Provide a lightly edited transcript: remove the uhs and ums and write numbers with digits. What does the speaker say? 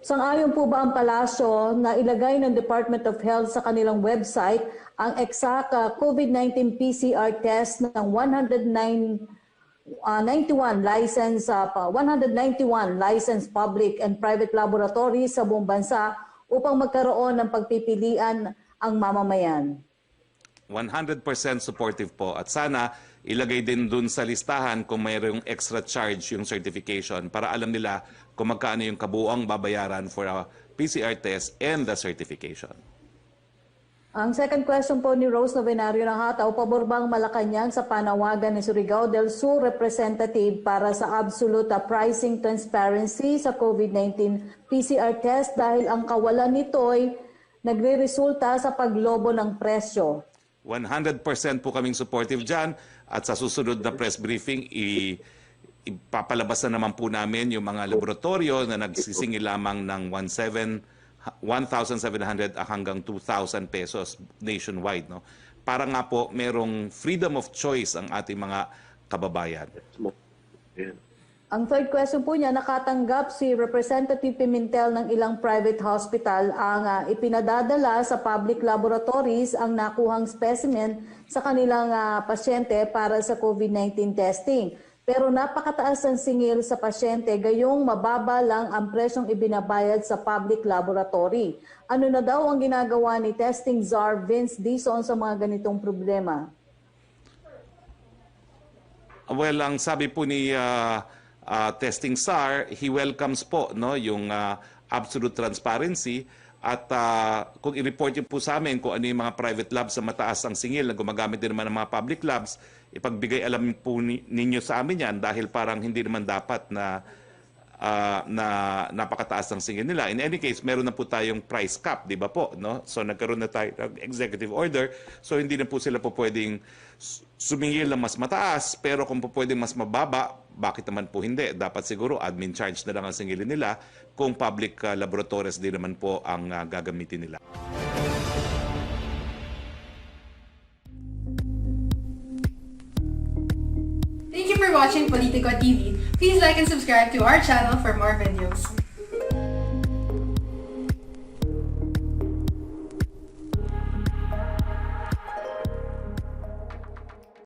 Sang-ayon po ba ang palasyo na ilagay ng Department of Health sa kanilang website ang exact COVID-19 PCR test ng 191 licensed public and private laboratories sa buong bansa upang magkaroon ng pagpipilian ang mamamayan? 100% supportive po at sana ilagay din dun sa listahan kung mayroong extra charge yung certification para alam nila kung magkano yung kabuuang babayaran for a PCR test and the certification. Ang second question po ni Rose Novenario ng Hataw, pabor bang Malacanang sa panawagan ni Surigao del Sur representative para sa absolute pricing transparency sa COVID-19 PCR test dahil ang kawalan nito ay nagre-resulta sa paglobo ng presyo? 100% po kaming supportive dyan at sa susunod na press briefing, ipapalabas na naman po namin yung mga laboratorio na nagsisingil lamang ng 1,700 hanggang 2,000 pesos nationwide. No? Para nga po merong freedom of choice ang ating mga kababayan. Ang third question po niya, nakatanggap si Representative Pimentel ng ilang private hospital ang ipinadadala sa public laboratories ang nakuhang specimen sa kanilang pasyente para sa COVID-19 testing. Pero napakataas ang singil sa pasyente, gayong mababa lang ang presyong ibinabayad sa public laboratory. Ano na daw ang ginagawa ni Testing Czar Vince Dizon sa mga ganitong problema? Well, ang sabi po ni Testing Czar, he welcomes po no, yung absolute transparency at kung i-report niyo po sa amin kung ano yung mga private labs sa mataas ang singil na gumagamit din naman ng mga public labs, ipagbigay alam po ninyo sa amin yan dahil parang hindi naman dapat na napakataas ang singil nila. In any case, meron na po tayong price cap, di ba po? No? So nagkaroon na tayo ng executive order, so hindi na po sila po pwedeng sumingil na mas mataas, pero kung po pwedeng mas mababa, bakit naman po hindi? Dapat siguro admin charge na lang ang singilin nila kung public laboratories din naman po ang gagamitin nila. Thank you for watching Politico TV. Please like and subscribe to our channel for more videos.